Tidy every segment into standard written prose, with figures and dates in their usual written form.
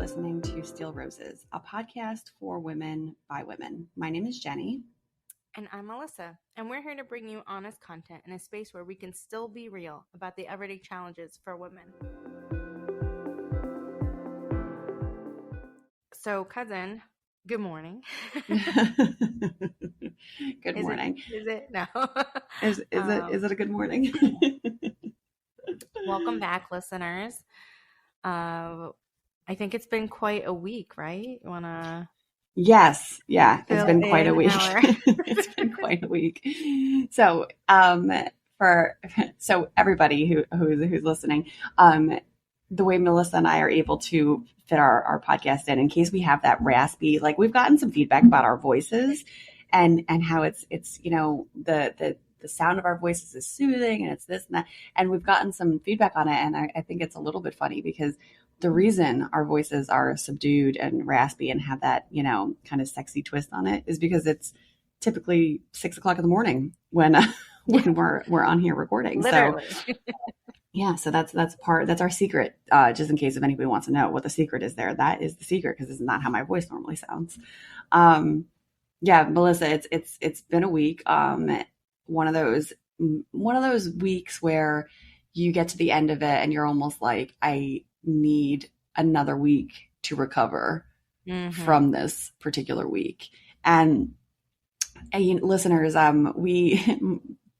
listening to Steel Roses, a podcast for women by women. My name is Jenny. And I'm Melissa, and we're here to bring you honest content in a space where we can still be real about the everyday challenges for women. So, cousin, good morning. Good morning. Is it? No. Is it a good morning? Welcome back, listeners. I think it's been quite a week, right? You wanna? Yes. Yeah. It's been quite a week. It's been quite a week. So, so everybody who's listening, the way Melissa and I are able to fit our podcast in case we have that raspy, like we've gotten some feedback about our voices and how it's, you know, the sound of our voices is soothing and it's this and that. And we've gotten some feedback on it. And I think it's a little bit funny because the reason our voices are subdued and raspy and have that, you know, kind of sexy twist on it is because it's typically 6 o'clock in the morning when we're on here recording. Literally. So yeah, so that's our secret. Just in case if anybody wants to know what the secret is there, that is the secret because this is not how my voice normally sounds. Yeah, Melissa, it's been a week. One of those weeks where you get to the end of it and you're almost like, I need another week to recover from this particular week. And listeners,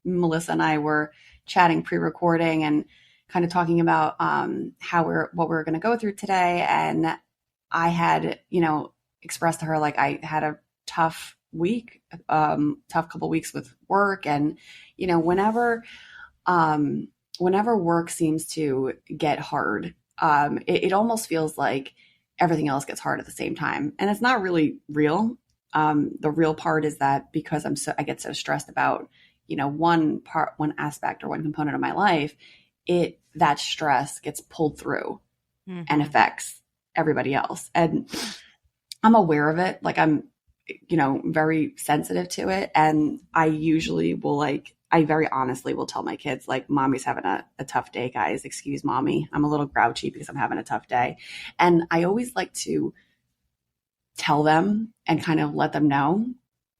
Melissa and I were chatting pre-recording and kind of talking about what we're going to go through today. And I had, you know, expressed to her like I had a tough week, tough couple weeks with work, and you know, whenever work seems to get hard, it almost feels like everything else gets hard at the same time, and it's not really real. The real part is that because I get so stressed about, you know, one aspect or one component of my life, that stress gets pulled through and affects everybody else. And I'm aware of it. Like I'm, you know, very sensitive to it. And I usually will I very honestly will tell my kids like, mommy's having a tough day, guys. Excuse mommy. I'm a little grouchy because I'm having a tough day. And I always like to tell them and kind of let them know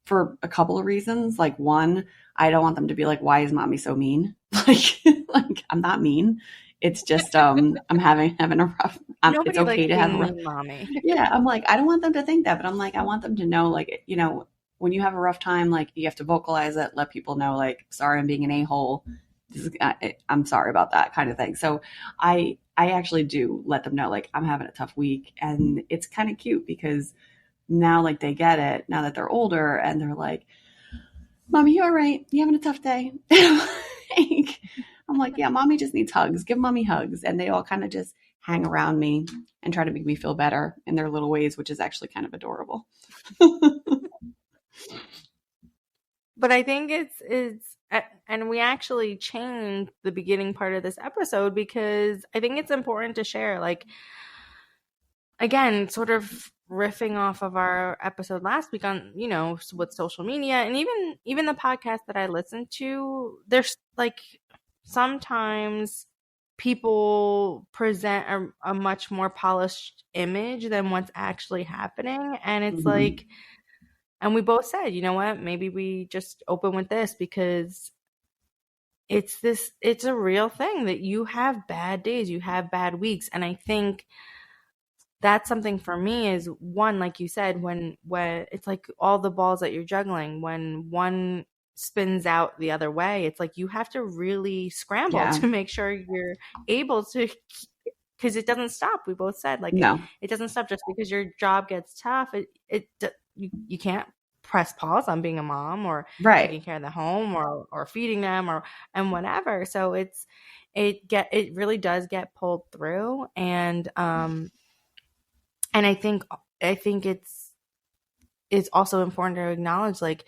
for a couple of reasons. Like one, I don't want them to be like, why is mommy so mean? Like I'm not mean. It's just, I'm having a rough, it's okay to have a rough mommy. Yeah. I'm like, I don't want them to think that, but I'm like, I want them to know, like, you know, when you have a rough time, like you have to vocalize it, let people know, like, sorry, I'm being an a-hole. I'm sorry about that kind of thing. So I actually do let them know, like, I'm having a tough week. And it's kind of cute because now, like, they get it now that they're older and they're like, mommy, you all right? You having a tough day? I'm like, yeah, mommy just needs hugs. Give mommy hugs. And they all kind of just hang around me and try to make me feel better in their little ways, which is actually kind of adorable. But I think it's, and we actually changed the beginning part of this episode because I think it's important to share, like, again, sort of riffing off of our episode last week on, you know, with social media and even the podcast that I listened to, there's like sometimes people present a much more polished image than what's actually happening. And it's like, and we both said, you know what, maybe we just open with this because it's a real thing that you have bad days, you have bad weeks. And I think that's something for me is one, like you said, when it's like all the balls that you're juggling, when one spins out the other way, it's like you have to really scramble to make sure you're able to, because it doesn't stop. We both said, like, no. It doesn't stop just because your job gets tough. You can't press pause on being a mom or taking care of the home or feeding them and whatever. So it really does get pulled through. And I think it's also important to acknowledge, like,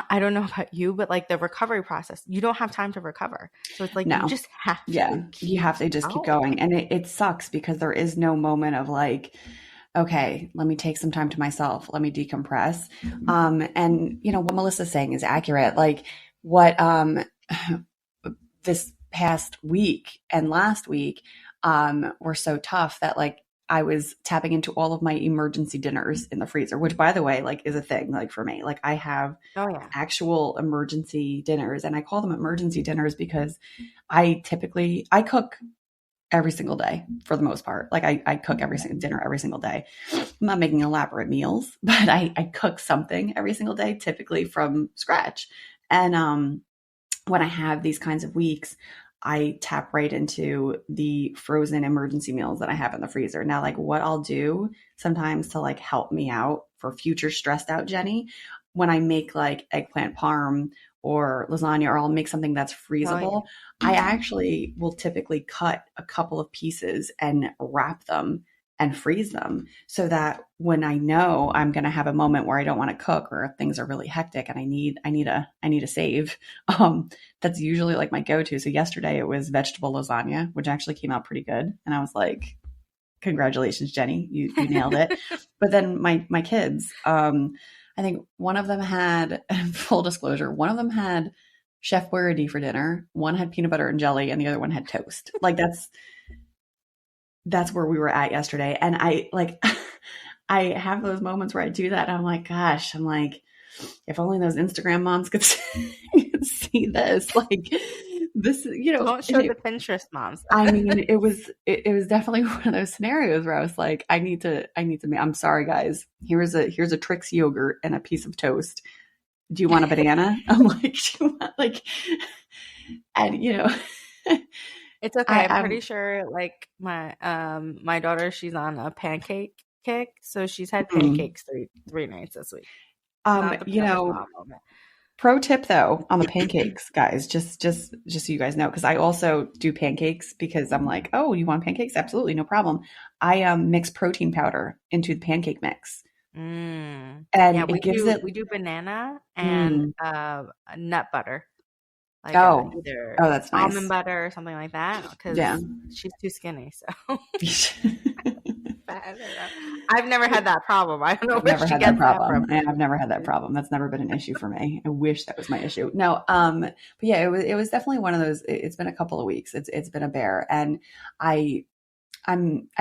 I don't know about you, but like the recovery process, you don't have time to recover. So it's like, you just have to. You have to just keep going. And it sucks because there is no moment of like, okay, let me take some time to myself. Let me decompress. And you know, what Melissa's saying is accurate. Like what, this past week and last week, were so tough that like, I was tapping into all of my emergency dinners in the freezer, which by the way, like is a thing like for me. Like I have Oh yeah. actual emergency dinners, and I call them emergency dinners because I cook every single day for the most part. Like I cook every single dinner every single day. I'm not making elaborate meals, but I cook something every single day, typically from scratch. And when I have these kinds of weeks, I tap right into the frozen emergency meals that I have in the freezer. Now, like what I'll do sometimes to like help me out for future stressed out Jenny, when I make like eggplant parm or lasagna, or I'll make something that's freezable, I actually will typically cut a couple of pieces and wrap them and freeze them so that when I know I'm going to have a moment where I don't want to cook or things are really hectic and I need a save, that's usually like my go-to. So yesterday it was vegetable lasagna, which actually came out pretty good. And I was like, congratulations, Jenny, you nailed it. But then my kids, I think one of them had, full disclosure, one of them had Chef Boyardee for dinner. One had peanut butter and jelly, and the other one had toast. Like that's where we were at yesterday. And I like, I have those moments where I do that. And I'm like, gosh, I'm like, if only those Instagram moms could see this. Like this, Don't show the Pinterest moms. I mean, it was definitely one of those scenarios where I was like, I need to make, I'm sorry guys. Here's a Trix yogurt and a piece of toast. Do you want a banana? I'm like, do you want like, and it's okay. I'm pretty sure like my daughter, she's on a pancake kick, so she's had pancakes three nights this week. Pro tip though on the pancakes, guys, just so you guys know, because I also do pancakes because I'm like, oh, you want pancakes? Absolutely, no problem. I mix protein powder into the pancake mix. And yeah, we do banana and nut butter. Like either that's nice. Almond butter or something like that, because she's too skinny. So I've never had that problem. I don't know where she gets that from. I've never had that problem. That's never been an issue for me. I wish that was my issue. No, but yeah, it was definitely one of those. It's been a couple of weeks. It's been a bear, and I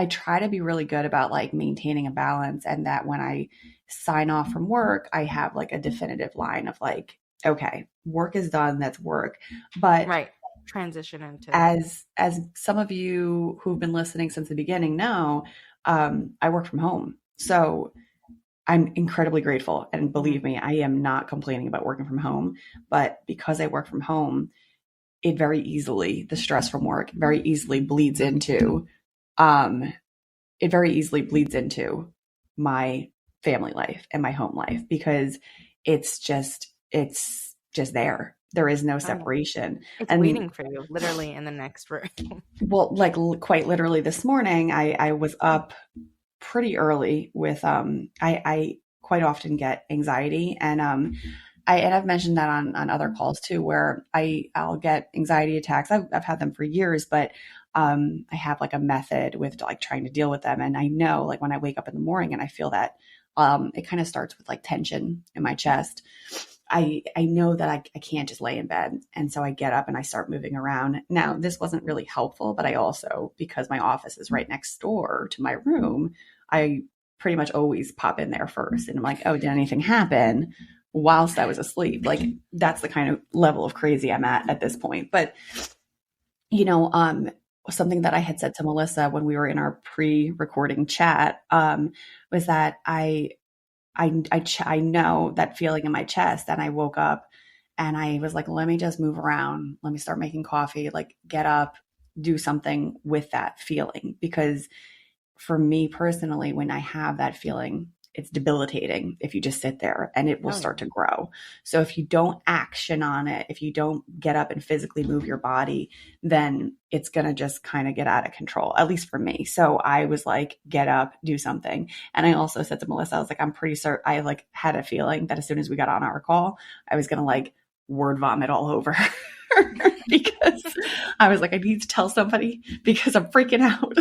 try to be really good about like maintaining a balance, and that when I sign off from work, I have like a definitive line of like, okay, work is done. That's work. But transition into as some of you who've been listening since the beginning know, I work from home. So I'm incredibly grateful. And believe me, I am not complaining about working from home, but because I work from home, it very easily, the stress from work very easily bleeds into, my family life and my home life, because it's just there. There is no separation. It's waiting for you literally in the next room. Well, like quite literally this morning, I was up pretty early with, I quite often get anxiety, and I've mentioned that on other calls too, where I'll get anxiety attacks. I've had them for years, but I have like a method with like trying to deal with them. And I know like when I wake up in the morning and I feel that, it kind of starts with like tension in my chest. I know that I can't just lay in bed. And so I get up and I start moving around. Now, this wasn't really helpful, but I also, because my office is right next door to my room, I pretty much always pop in there first. And I'm like, oh, did anything happen whilst I was asleep? Like that's the kind of level of crazy I'm at this point. But, something that I had said to Melissa when we were in our pre-recording chat, was that I know that feeling in my chest, and I woke up and I was like, let me just move around. Let me start making coffee, like get up, do something with that feeling. Because for me personally, when I have that feeling, it's debilitating if you just sit there, and it will start to grow. So if you don't action on it, if you don't get up and physically move your body, then it's going to just kind of get out of control, at least for me. So I was like, get up, do something. And I also said to Melissa, I was like, I'm pretty certain, I like had a feeling that as soon as we got on our call, I was going to like word vomit all over her because I was like, I need to tell somebody because I'm freaking out.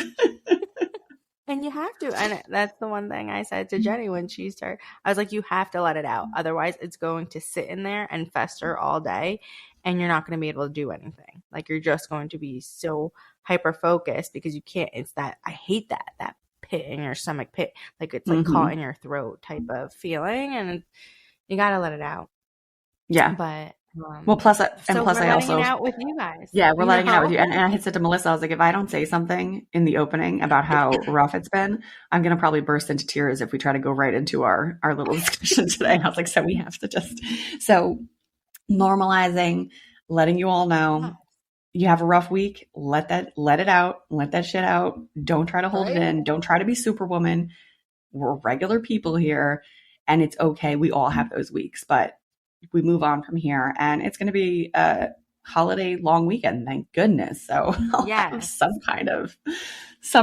And you have to. And that's the one thing I said to Jenny when she started. I was like, you have to let it out. Otherwise, it's going to sit in there and fester all day, and you're not going to be able to do anything. Like, you're just going to be so hyper-focused because you can't. It's that, I hate that pit in your stomach pit, like it's like Mm-hmm. caught in your throat type of feeling, and you got to let it out. Yeah. But Well, plus so we're I letting also, it out with you guys. yeah, we're You letting it out with know? you. And I had said to Melissa, I was like, if I don't say something in the opening about how rough it's been, I'm going to probably burst into tears if we try to go right into our little discussion today. I was like, so we have to so normalizing, letting you all know you have a rough week, let it out, let that shit out. Don't try to hold it in. Don't try to be superwoman. We're regular people here, and it's okay. We all have those weeks, but we move on from here, and it's going to be a holiday long weekend, thank goodness. So I'll have some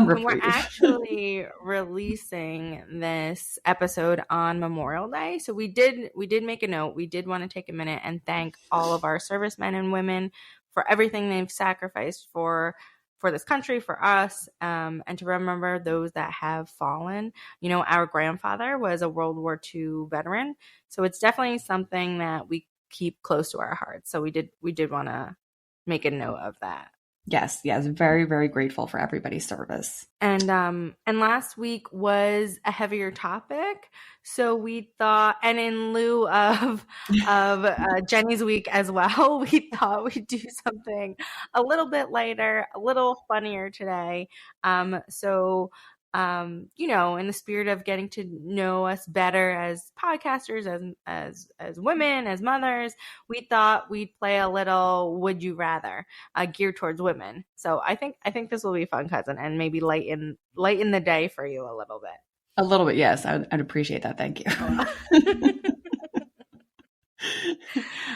And we're reprieve. actually releasing this episode on Memorial Day. So we did make a note. We did want to take a minute and thank all of our servicemen and women for everything they've sacrificed for this country, for us, and to remember those that have fallen. You know, our grandfather was a World War II veteran, so it's definitely something that we keep close to our hearts. So we did want to make a note of that. Yes, very, very grateful for everybody's service. And last week was a heavier topic, so we thought, and in lieu of Jenny's week as well, we thought we'd do something a little bit lighter, a little funnier today. You know, in the spirit of getting to know us better as podcasters, as women, as mothers, we thought we'd play a little Would You Rather, geared towards women. So I think this will be fun, cousin, and maybe lighten the day for you a little bit. A little bit, yes. I'd appreciate that. Thank you.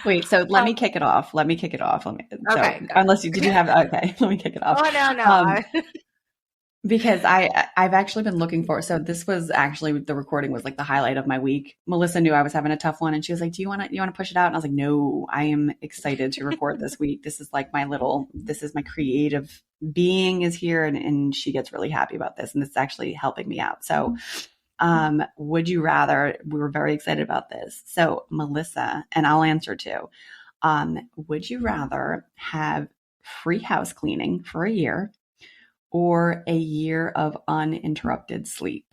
Wait, so let me kick it off. Okay. Unless did you have? Okay, let me kick it off. Oh no. Because I've actually been looking for, so this was actually, the recording was like the highlight of my week. Melissa knew I was having a tough one, and she was like, you want to push it out? And I was like, no, I am excited to record this week. This is like this is my creative being is here, and she gets really happy about this, and it's actually helping me out. So, would you rather, we were very excited about this. So Melissa, and I'll answer too. Would you rather have free house cleaning for a year or a year of uninterrupted sleep?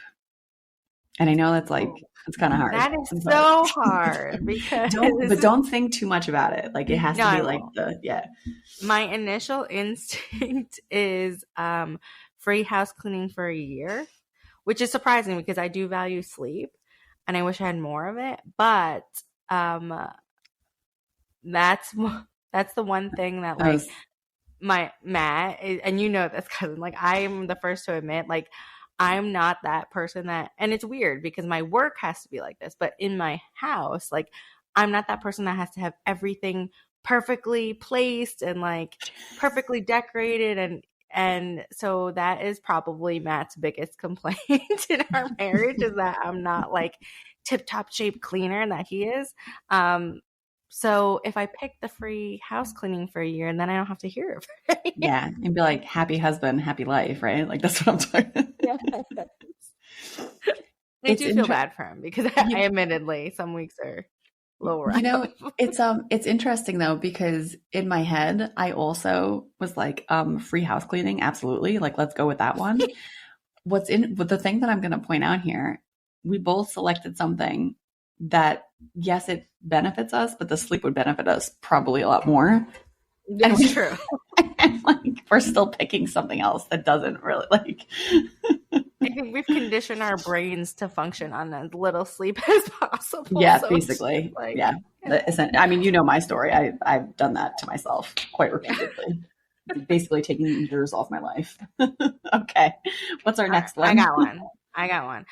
And I know that's like, it's kind of hard. That is so hard because don't think too much about it. Like, it has to be like my initial instinct is free house cleaning for a year, which is surprising because I do value sleep and I wish I had more of it. But that's the one thing that like my Matt is, and you know this, cousin, like I'm the first to admit, like I'm not that person that, and it's weird because my work has to be like this, but in my house, like I'm not that person that has to have everything perfectly placed and like perfectly decorated, and so that is probably Matt's biggest complaint in our marriage is that I'm not like tip-top shape cleaner that he is. So if I pick the free house cleaning for a year, and then I don't have to hear it. Yeah, and be like, happy husband, happy life, right? Like that's what I'm talking. I do feel bad for him because I admittedly some weeks are lower. You know, it's interesting though, because in my head I also was like, free house cleaning, absolutely. Like, let's go with that one. But the thing that I'm going to point out here, we both selected something that, yes, it benefits us, but the sleep would benefit us probably a lot more. That's true. And like, we're still picking something else that doesn't really like. I think we've conditioned our brains to function on as little sleep as possible. Yeah, so basically. Like, yeah. I mean, you know my story. I've done that to myself quite repeatedly. Basically taking years off my life. Okay. What's our next one? I got one.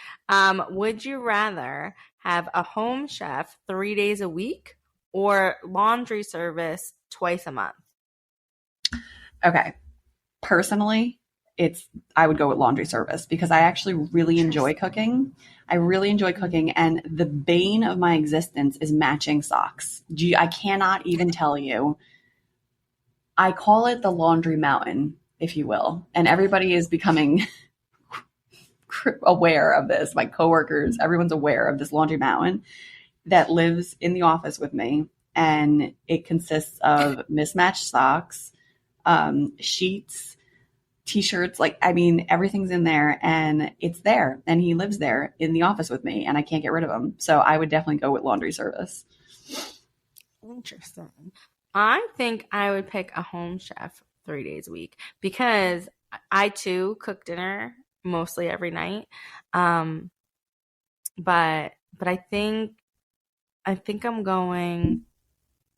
Would you rather have a home chef 3 days a week or laundry service twice a month? Okay. Personally, I would go with laundry service because I actually really enjoy cooking. And the bane of my existence is matching socks. I cannot even tell you. I call it the laundry mountain, if you will. And everybody is becoming aware of this. My coworkers, everyone's aware of this laundry mountain that lives in the office with me. And it consists of mismatched socks, sheets, t-shirts, like, I mean, everything's in there and it's there, and he lives there in the office with me and I can't get rid of him. So I would definitely go with laundry service. Interesting. I think I would pick a home chef 3 days a week because I too cook dinner mostly every night. But I think I'm going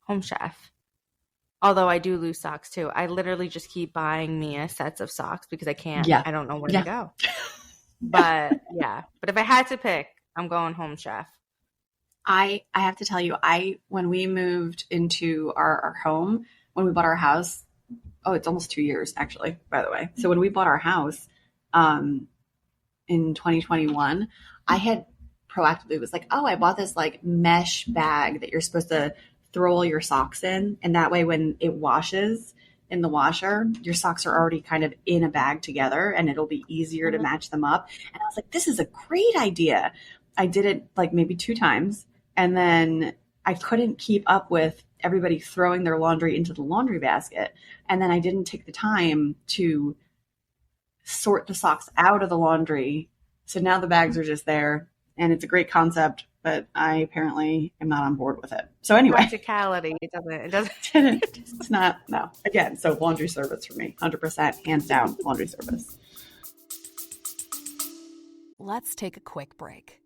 home chef. Although I do lose socks too. I literally just keep buying Mia sets of socks because I don't know where to go. But yeah. But if I had to pick, I'm going home chef. I have to tell you, when we moved into our home, when we bought our house, it's almost 2 years actually, by the way. So when we bought our house in 2021, I had proactively was like, I bought this like mesh bag that you're supposed to throw all your socks in. And that way, when it washes in the washer, your socks are already kind of in a bag together and it'll be easier to match them up. And I was like, this is a great idea. I did it like maybe 2 times. And then I couldn't keep up with everybody throwing their laundry into the laundry basket. And then I didn't take the time to sort the socks out of the laundry. So now the bags are just there, and it's a great concept, but I apparently am not on board with it. So anyway. Practicality. It doesn't. It's not, no. Again, so laundry service for me, 100%, hands down, laundry service. Let's take a quick break.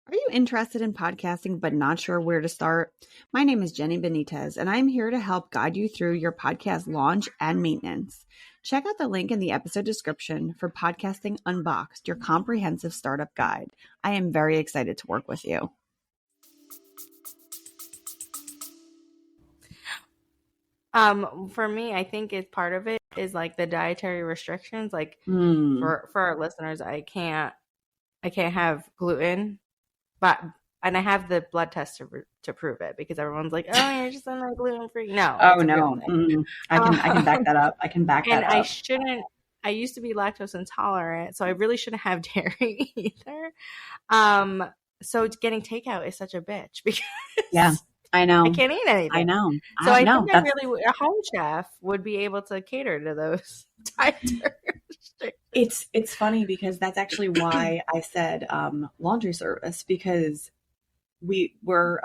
Are you interested in podcasting but not sure where to start? My name is Jenny Benitez, and I'm here to help guide you through your podcast launch and maintenance. Check out the link in the episode description for Podcasting Unboxed, your comprehensive startup guide. I am very excited to work with you. For me, I think it's part of it is like the dietary restrictions. Like for our listeners, I can't have gluten. And I have the blood test to prove it because everyone's like, oh, you're just on like gluten free. No. Oh no. I can back that up. I can back that up. And I used to be lactose intolerant, so I really shouldn't have dairy either. So getting takeout is such a bitch because I know. I can't eat anything. I know. So I think a home chef would be able to cater to those dietary restrictions. It's funny because that's actually why I said laundry service, because we were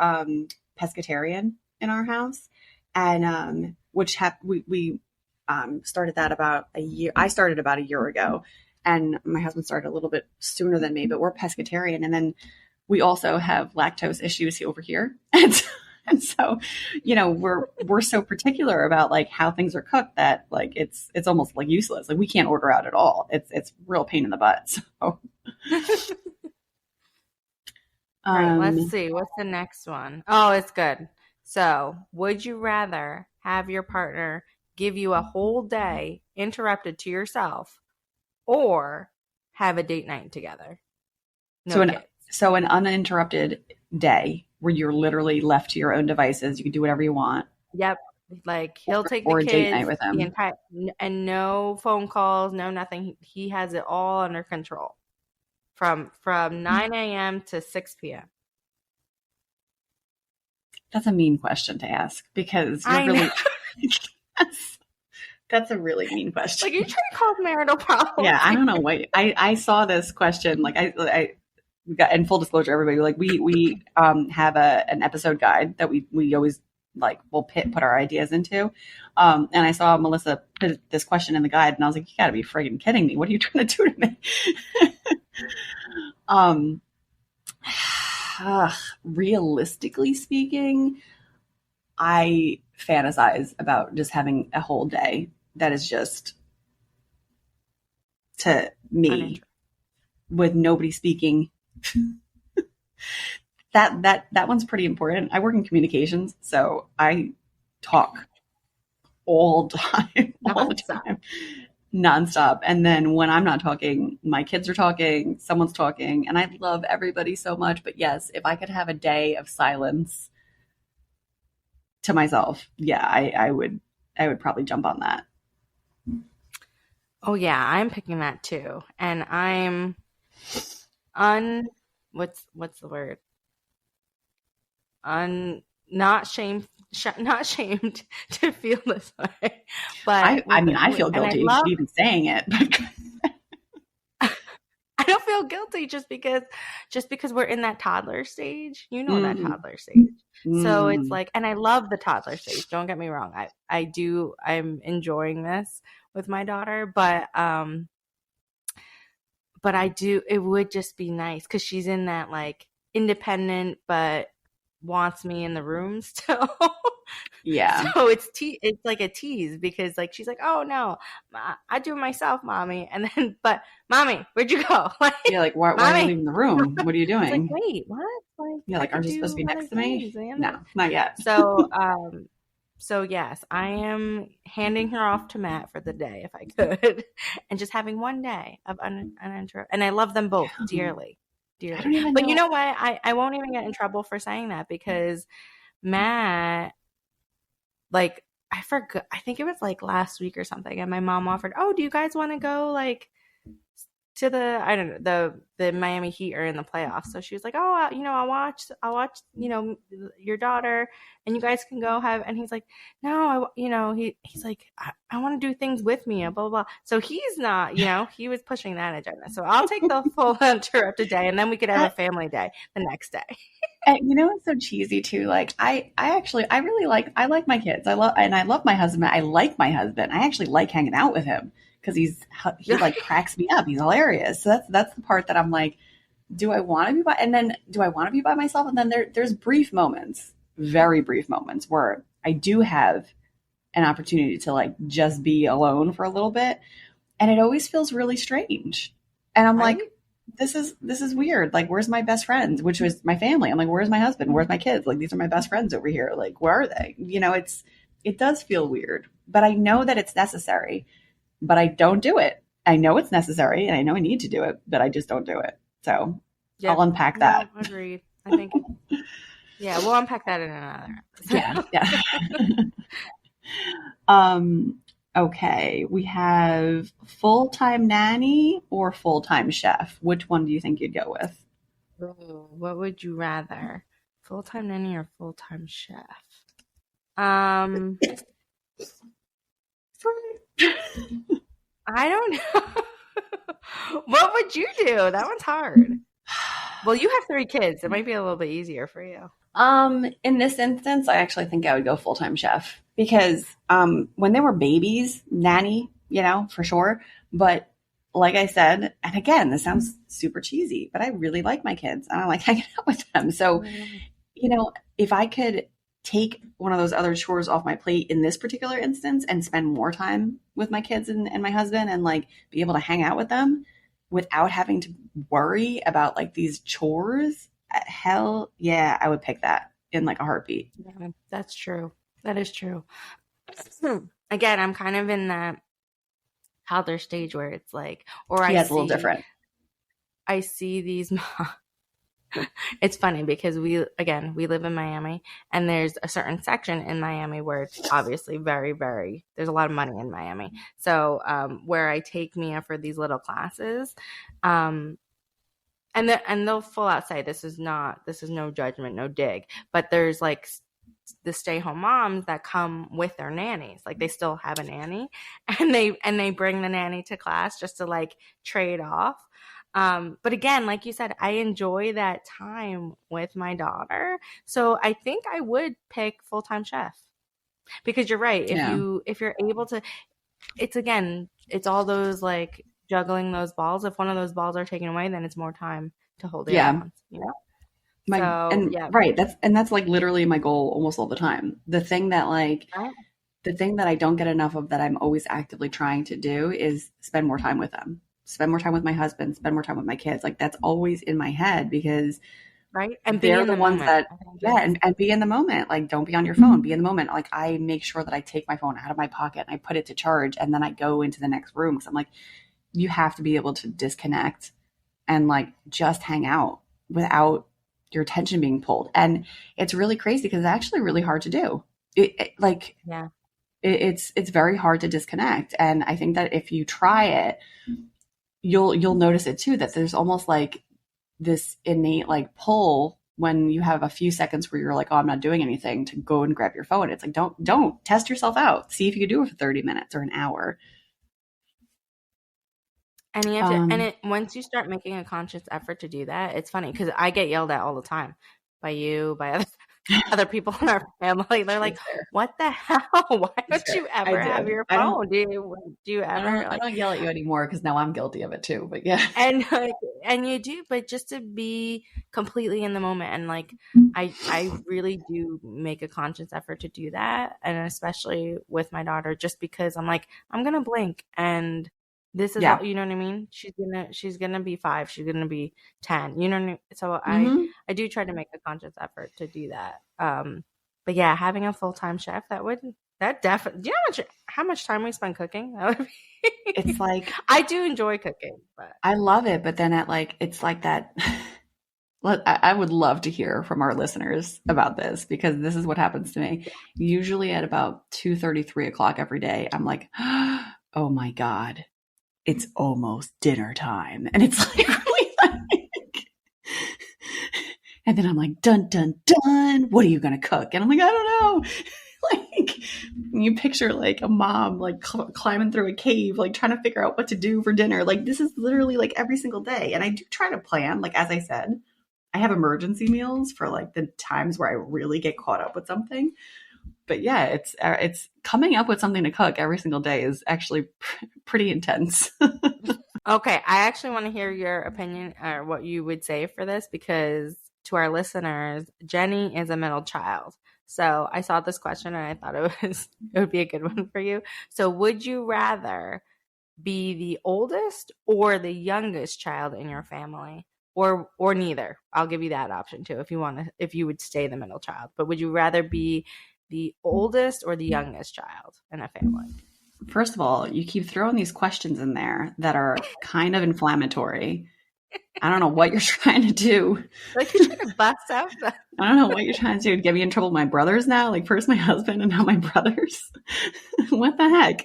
pescatarian in our house, and we started that about a year. I started about a year ago, and my husband started a little bit sooner than me. But we're pescatarian, and then we also have lactose issues over here, and so, we're so particular about like how things are cooked that like it's almost like useless. Like we can't order out at all. It's real pain in the butt. So, all right, let's see. What's the next one? Oh, it's good. So, would you rather have your partner give you a whole day interrupted to yourself, or have a date night together? So an uninterrupted day where you're literally left to your own devices. You can do whatever you want. Yep. Like he'll take the kids date night with him. And no phone calls, no nothing. He has it all under control from 9 a.m. to 6 p.m. That's a mean question to ask because you're really that's a really mean question. Like you're trying to cause marital problems. Yeah, I don't know what I saw this question. Like we got, in full disclosure, everybody, like we have an episode guide that we always like we'll put our ideas into. And I saw Melissa put this question in the guide, and I was like, you got to be friggin' kidding me! What are you trying to do to me? Realistically speaking, I fantasize about just having a whole day that is just to me with nobody speaking. That one's pretty important. I work in communications, so I talk all the time, nonstop. And then when I'm not talking, my kids are talking, someone's talking, and I love everybody so much. But yes, if I could have a day of silence to myself, I would probably jump on that. Oh yeah, I'm picking that too, and I'm what's the word? Not not shamed to feel this way, but I mean, I feel and I guilty love. even saying it. I don't feel guilty just because we're in that toddler stage. You know that Mm, toddler stage. So it's mm. like, and I love the toddler stage. Don't get me wrong. I do. I'm enjoying this with my daughter, but I do. It would just be nice because she's in that like independent, but wants me in the room still. Yeah. So it's like a tease because like she's like, oh no, I do it myself, mommy, and then but mommy, where'd you go? Like, Yeah, like why are you mommy, leaving the room? What are you it's like doing? wait, what? Like Yeah, I like could aren't you supposed to do be other next to me? things, and No, not yet. so yes, I am handing her off to Matt for the day if I could, and just having one day of uninterrupted. And I love them both dearly, I dearly. don't even But you know. know what? I won't even get in trouble for saying that because Matt, like, I forgot. I think it was like last week or something, and my mom offered, "Oh, do you guys want to go like to the I don't know the Miami Heat are in the playoffs?" So she was like, "Oh, I'll watch, your daughter, and you guys can go have." And he's like, "No, he's like, I want to do things with me, blah blah blah." So he's not, he was pushing that agenda. So I'll take the full uninterrupted day, and then we could have a family day the next day. And you know it's so cheesy too. Like I really I like my kids. I love my husband. I like my husband. I actually like hanging out with him because he like cracks me up. He's hilarious. So that's the part that I'm like, do I want to be by? And then do I want to be by myself? And then there's brief moments, very brief moments where I do have an opportunity to like just be alone for a little bit, and it always feels really strange. And I'm Right? like, this is weird. Like, where's my best friends? Which was my family. I'm like, where's my husband? Where's my kids? Like, these are my best friends over here. Like, where are they? It does feel weird, but I know that it's necessary, but I don't do it. I know it's necessary and I know I need to do it, but I just don't do it. So Yep. I'll unpack No, that. agreed. I think, yeah, we'll unpack that in another episode. Yeah. Um, okay. We have full-time nanny or full-time chef. Which one do you think you'd go with? Ooh, what would you rather? Full-time nanny or full-time chef? Um, I don't know. What would you do? That one's hard. Well, you have 3 kids. It might be a little bit easier for you. In this instance, I actually think I would go full-time chef because when they were babies, nanny, for sure. But like I said, and again, this sounds super cheesy, but I really like my kids and I like hanging out with them. So, if I could take one of those other chores off my plate in this particular instance and spend more time with my kids and my husband and like be able to hang out with them without having to worry about like these chores, hell yeah, I would pick that in like a heartbeat. Yeah, that's true. That is true. Again, I'm kind of in that toddler stage where it's like, or Yeah, it's a little different. I see these. It's funny because we live in Miami and there's a certain section in Miami where it's obviously very, very, there's a lot of money in Miami. So where I take Mia for these little classes, and they'll full out say this is no judgment, no dig, but there's like the stay-home moms that come with their nannies, like they still have a nanny and they bring the nanny to class just to like trade off. But again, like you said, I enjoy that time with my daughter. So I think I would pick full-time chef because you're right. Yeah. If you're able to, it's all those like juggling those balls. If one of those balls are taken away, then it's more time to hold the other ones, Yeah. Right. That's like literally my goal almost all the time. The thing that I don't get enough of that I'm always actively trying to do is spend more time with them. Spend more time with my husband, spend more time with my kids. Like that's always in my head because right. And they're the ones moment. and be in the moment. Like don't be on your phone, be in the moment. Like I make sure that I take my phone out of my pocket and I put it to charge and then I go into the next room. Cause I'm like, you have to be able to disconnect and like just hang out without your attention being pulled. And it's really crazy because it's actually really hard to do. It's very hard to disconnect. And I think that if you try it, you'll notice it too, that there's almost like this innate like pull when you have a few seconds where you're like, oh, I'm not doing anything, to go and grab your phone. It's like, don't test yourself out. See if you can do it for 30 minutes or an hour. And you have to, once you start making a conscious effort to do that, it's funny because I get yelled at all the time by you, by other people in our family. They're like, "What the hell? Why don't you ever have your phone? Do you ever?" I don't yell at you anymore because now I'm guilty of it too. But yeah, and you do, but just to be completely in the moment, and like I really do make a conscious effort to do that, and especially with my daughter, just because I'm like, I'm gonna blink and. This is, you know what I mean? She's gonna be 5. She's gonna be 10. You know what I mean? So I do try to make a conscious effort to do that. But yeah, having a full-time chef, that definitely. Do you know how much time we spend cooking? That would be. It's like I do enjoy cooking, but I love it. But then it's like that. I would love to hear from our listeners about this because this is what happens to me. Usually at about 2:30, 3 o'clock every day, I'm like, oh my God. It's almost dinner time. And it's like, really like, and then I'm like, dun, dun, dun. What are you going to cook? And I'm like, I don't know. Like you picture like a mom, like climbing through a cave, like trying to figure out what to do for dinner. Like this is literally like every single day. And I do try to plan, like, as I said, I have emergency meals for like the times where I really get caught up with something. But yeah, it's coming up with something to cook every single day is actually pretty intense. Okay, I actually want to hear your opinion or what you would say for this because to our listeners, Jenny is a middle child. So I saw this question and I thought it would be a good one for you. So would you rather be the oldest or the youngest child in your family? Or neither? I'll give you that option too if you would stay the middle child. But would you rather be the oldest or the youngest child in a family? First of all, you keep throwing these questions in there that are kind of inflammatory. I don't know what you're trying to do. Like you're trying to bust out I don't know what you're trying to do. Get me in trouble with my brothers now? Like first my husband and now my brothers? What the heck?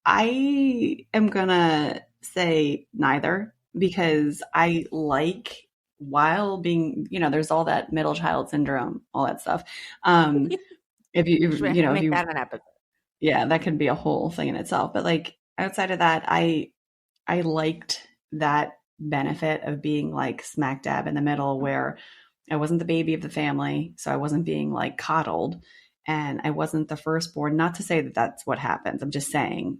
I am gonna say neither because I like while being, there's all that middle child syndrome, all that stuff. If you that an episode. Yeah, that could be a whole thing in itself. But like outside of that, I liked that benefit of being like smack dab in the middle where I wasn't the baby of the family. So I wasn't being like coddled and I wasn't the firstborn. Not to say that that's what happens. I'm just saying,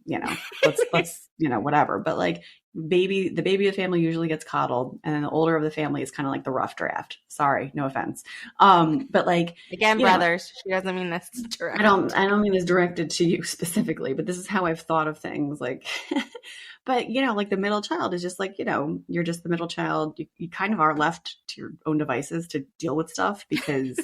let's whatever. But like the baby of the family usually gets coddled and then the older of the family is kind of like the rough draft. Sorry, no offense. But like again, brothers, she doesn't mean this direct. I don't mean this directed to you specifically, but this is how I've thought of things. Like but like the middle child is just like, you're just the middle child. You kind of are left to your own devices to deal with stuff because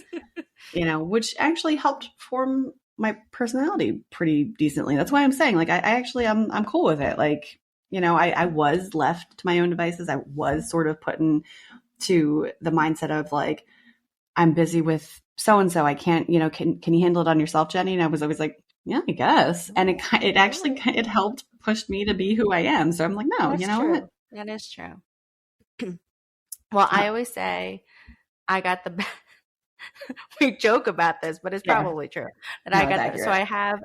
which actually helped form my personality pretty decently. That's why I'm saying like I'm cool with it. Like, I was left to my own devices. I was sort of put into the mindset of like, I'm busy with so-and-so. I can't, can you handle it on yourself, Jenny? And I was always like, yeah, I guess. And it helped push me to be who I am. So I'm like, no, That's true. What? That is true. Well, I always say I got the we joke about this, but it's probably true that I got so I have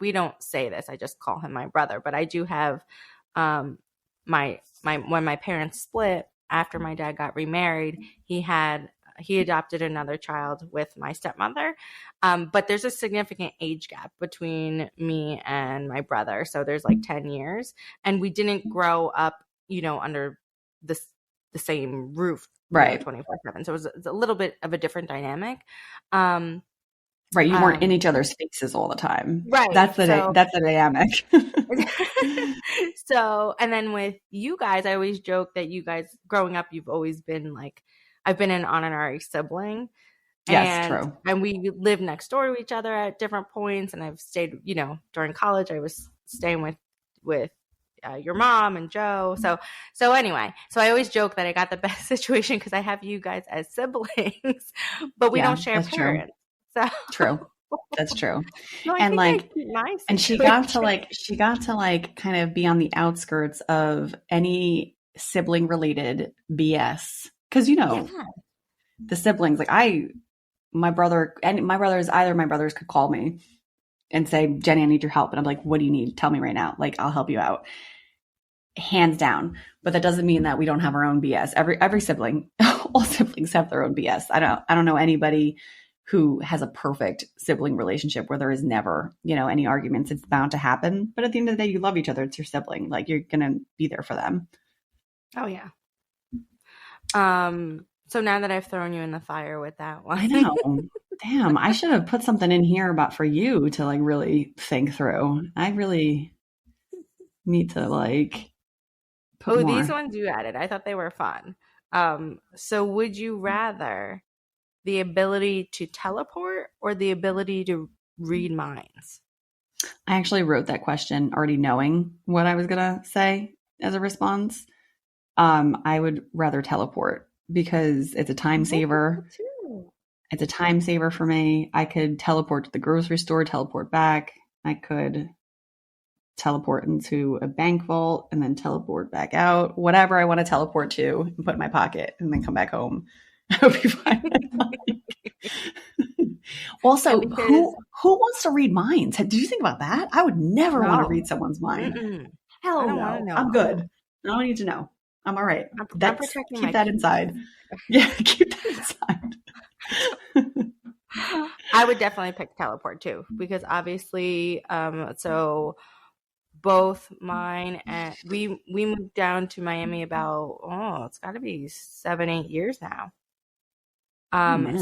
we don't say this, I just call him my brother, but I do have my when my parents split after my dad got remarried, he adopted another child with my stepmother, but there's a significant age gap between me and my brother, so there's like 10 years and we didn't grow up under the same roof, right, 24/7. So it's a little bit of a different dynamic. Right, you weren't in each other's faces all the time. Right, that's the dynamic. So, and then with you guys, I always joke that you guys, growing up, you've always been like, I've been an honorary sibling. Yes, true. And we lived next door to each other at different points, and I've stayed, during college, I was staying with your mom and Joe. So anyway, so I always joke that I got the best situation because I have you guys as siblings, but we don't share parents. True. So true. That's true. No, and like, and she got to like kind of be on the outskirts of any sibling related BS. Cause you know, Yeah. the siblings, like my brothers, either my brothers could call me and say, Jenny, I need your help. And I'm like, what do you need? Tell me right now. Like, I'll help you out. Hands down. But that doesn't mean that we don't have our own BS. Every sibling, all siblings have their own BS. I don't know anybody who has a perfect sibling relationship where there is never, any arguments. It's bound to happen. But at the end of the day, you love each other. It's your sibling. Like, you're going to be there for them. Oh yeah. So now that I've thrown you in the fire with that one. I know. Damn, I should have put something in here about for you to like really think through. I really need to like put more. These ones you added. I thought they were fun. So would you rather the ability to teleport or the ability to read minds? I actually wrote that question already knowing what I was going to say as a response. I would rather teleport because it's a time saver. It's a time saver for me. I could teleport to the grocery store, teleport back. I could teleport into a bank vault and then teleport back out. Whatever I want to teleport to and put in my pocket and then come back home. I would be fine. Also, who wants to read minds? Did you think about that? I would never want to read someone's mind. Hell no. I'm good. I don't need to know. I'm all right. Keep that inside. Yeah, keep that inside. I would definitely pick teleport too, because obviously, so both mine and we moved down to Miami about it's got to be 7-8 years now.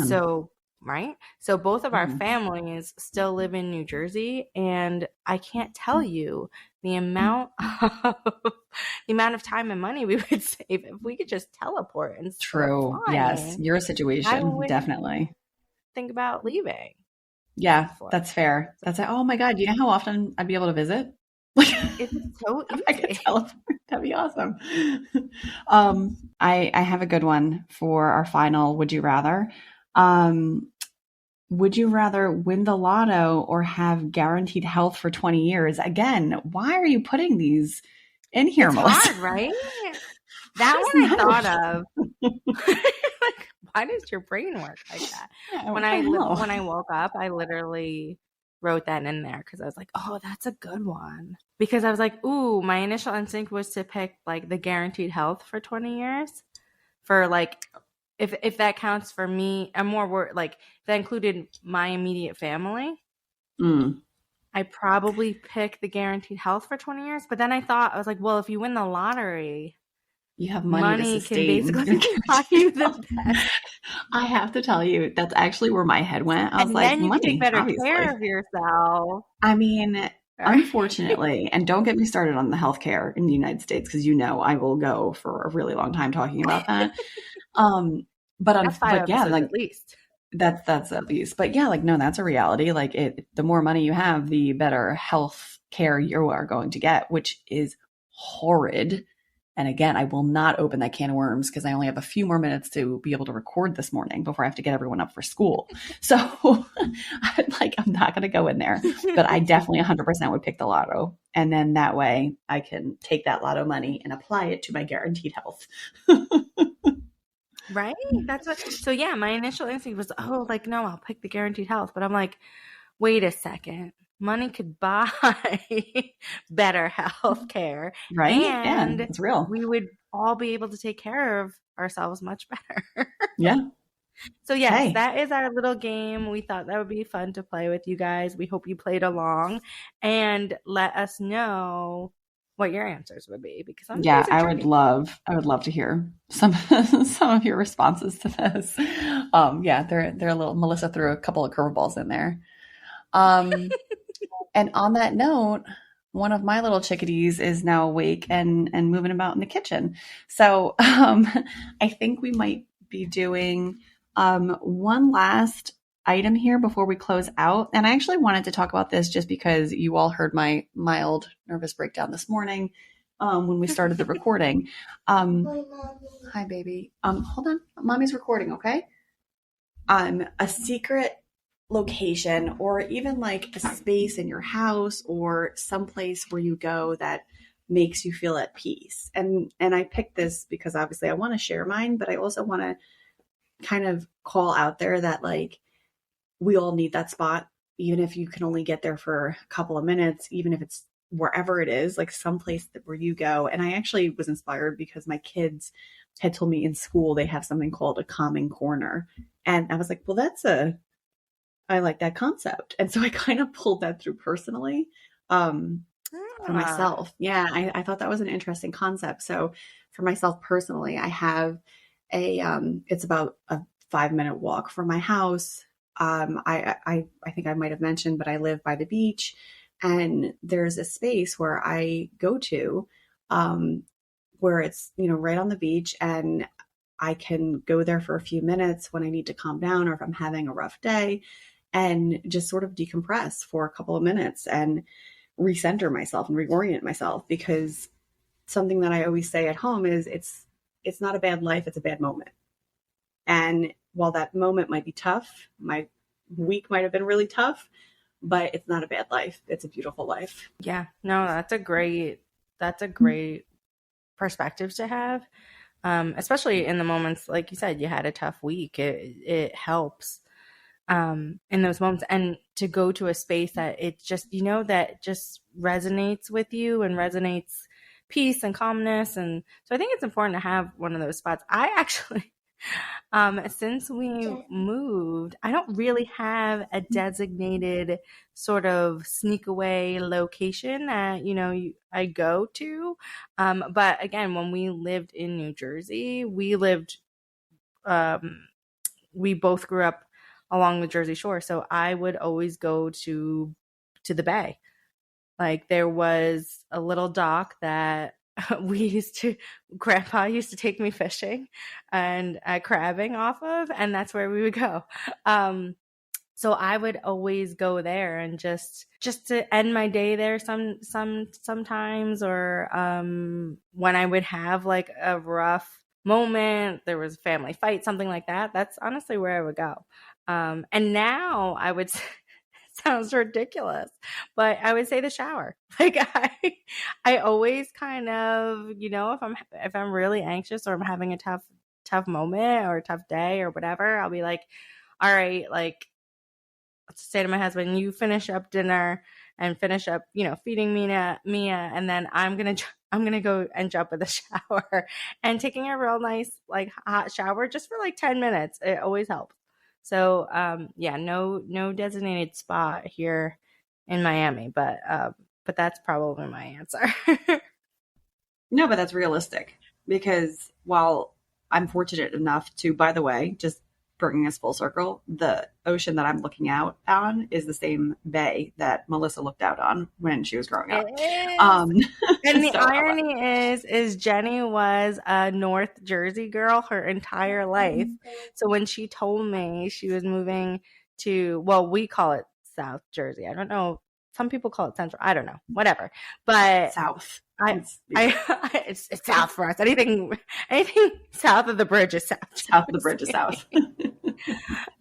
So right, so both of our families still live in New Jersey, and I can't tell you the amount of time and money we would save if we could just teleport. And true, yes, your situation definitely. Think about leaving. Yeah, that's fair. That's oh my god, you know how often I'd be able to visit? It's so easy. I could teleport. That'd be awesome. I have a good one for our final would you rather. Would you rather win the lotto or have guaranteed health for 20 years? Again, why are you putting these in here, Melissa? Hard, right? That one I thought of. Like, why does your brain work like that? Yeah, when I woke up, I literally wrote that in there because I was like, oh, that's a good one. Because I was like, ooh, my initial instinct was to pick like the guaranteed health for 20 years for like, if that counts for me, I'm more like if that included my immediate family. I probably pick the guaranteed health for 20 years. But then I was like, well, if you win the lottery, you have money to sustain. Can basically buy you the best. I have to tell you, that's actually where my head went. I was like, then you can take better care of yourself. I mean, unfortunately, and don't get me started on the healthcare in the United States because I will go for a really long time talking about that. But yeah, like at least that's at least. But yeah, like no, that's a reality. Like the more money you have, the better health care you are going to get, which is horrid. And again, I will not open that can of worms because I only have a few more minutes to be able to record this morning before I have to get everyone up for school. So I'm not going to go in there, but I definitely 100% would pick the lotto. And then that way I can take that lotto money and apply it to my guaranteed health. Right? So yeah, my initial instinct was, no, I'll pick the guaranteed health. But I'm like, wait a second. Money could buy better health care. Right? And it's real. We would all be able to take care of ourselves much better. Yeah. So yes, that is our little game. We thought that would be fun to play with you guys. We hope you played along and let us know what your answers would be, because I would love to hear some of your responses to this. They're a little. Melissa threw a couple of curveballs in there. And on that note, one of my little chickadees is now awake and moving about in the kitchen. So I think we might be doing one last item here before we close out. And I actually wanted to talk about this just because you all heard my mild nervous breakdown this morning when we started the recording. Hi, baby. Hold on. Mommy's recording, okay? A secret location or even like a space in your house or someplace where you go that makes you feel at peace. And I picked this because obviously I want to share mine, but I also want to kind of call out there that like we all need that spot, even if you can only get there for a couple of minutes, even if it's wherever it is, like someplace where you go. And I actually was inspired because my kids had told me in school they have something called a calming corner. And I was like, well, I like that concept. And so I kind of pulled that through personally for myself. Yeah, I thought that was an interesting concept. So for myself personally, I have it's about a 5-minute walk from my house. I think I might have mentioned, but I live by the beach, and there's a space where I go to, where it's, right on the beach, and I can go there for a few minutes when I need to calm down or if I'm having a rough day, and just sort of decompress for a couple of minutes and recenter myself and reorient myself. Because something that I always say at home is it's not a bad life, it's a bad moment. And while that moment might be tough, my week might have been really tough, but it's not a bad life. It's a beautiful life. Yeah, no, that's a great perspective to have. Especially in the moments, like you said, you had a tough week. It helps in those moments, and to go to a space that it just, that just resonates with you and resonates peace and calmness. And so I think it's important to have one of those spots. I actually, since we moved, I don't really have a designated sort of sneak away location that, I go to. But again, when we lived in New Jersey, we both grew up along the Jersey Shore. So I would always go to the bay. Like there was a little dock that Grandpa used to take me fishing and crabbing off of, and that's where we would go. So I would always go there and just to end my day there sometimes, or when I would have like a rough moment, there was a family fight, something like that. That's honestly where I would go. And now I would sounds ridiculous, but I would say the shower. Like I always kind of, if I'm really anxious or I'm having a tough moment or a tough day or whatever, I'll be like, all right, like let's say to my husband, you finish up dinner and finish up, feeding Mia, and then I'm gonna go and jump in the shower, and taking a real nice like hot shower just for like 10 minutes. It always helps. So, no designated spot here in Miami, but that's probably my answer. No, but that's realistic, because while I'm fortunate enough to, by the way, just bringing us full circle, the ocean that I'm looking out on is the same bay that Melissa looked out on when she was growing up. And the irony is Jenny was a North Jersey girl her entire life. So when she told me she was moving to, well, we call it South Jersey. I don't know. Some people call it Central. I don't know. Whatever. But South. It's south for us. Anything south of the bridge is south. South of the bridge is south.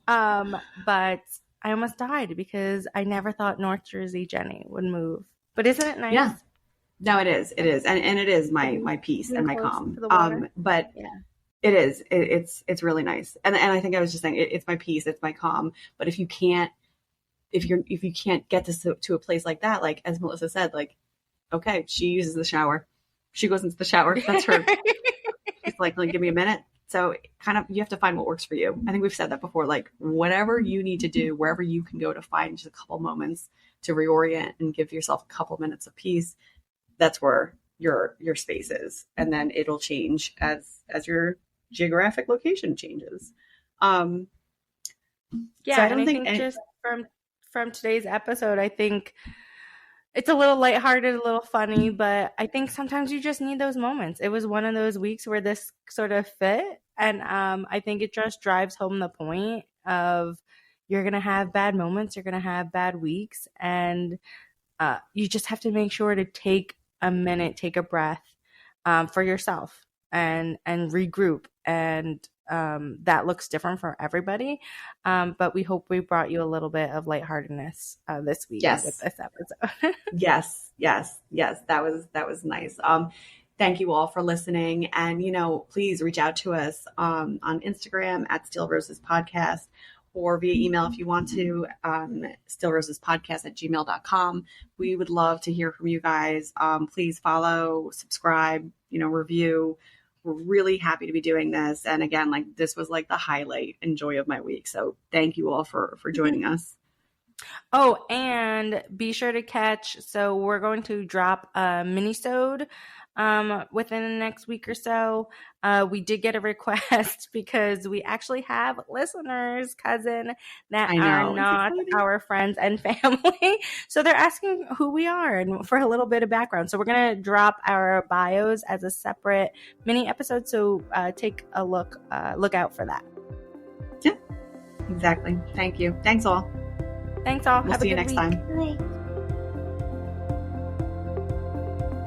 But I almost died because I never thought North Jersey Jenny would move. But isn't it nice? Yeah. No, it is. It is. And it is my peace and my calm. But yeah, it is. It's really nice. And I think I was just saying it's my peace, it's my calm. But if you can't get to a place like that, like as Melissa said, like, okay, she uses the shower. She goes into the shower. That's her. She's like, give me a minute. So kind of, you have to find what works for you. I think we've said that before, like whatever you need to do, wherever you can go to find just a couple moments to reorient and give yourself a couple minutes of peace. That's where your space is. And then it'll change as your geographic location changes. Yeah. So I don't think just from today's episode, I think it's a little lighthearted, a little funny, but I think sometimes you just need those moments. It was one of those weeks where this sort of fit. And I think it just drives home the point of you're going to have bad moments. You're going to have bad weeks. And you just have to make sure to take a minute, take a breath for yourself and regroup. And that looks different for everybody. But we hope we brought you a little bit of lightheartedness this week with this episode. Yes. Yes. That was nice. Thank you all for listening. And, please reach out to us on Instagram at Steel Roses Podcast, or via email if you want to, steelrosespodcast@gmail.com. We would love to hear from you guys. Please follow, subscribe, review. We're really happy to be doing this. And again, this was the highlight and joy of my week. So thank you all for joining us. Oh, and be sure to catch. So we're going to drop a mini-sode within the next week or so. We did get a request because we actually have listeners, cousin, that are not our friends and family. So they're asking who we are and for a little bit of background. So we're going to drop our bios as a separate mini episode. So take a look out for that. Yeah, exactly. Thank you. Thanks all. Thanks all. We'll see you next time. Bye.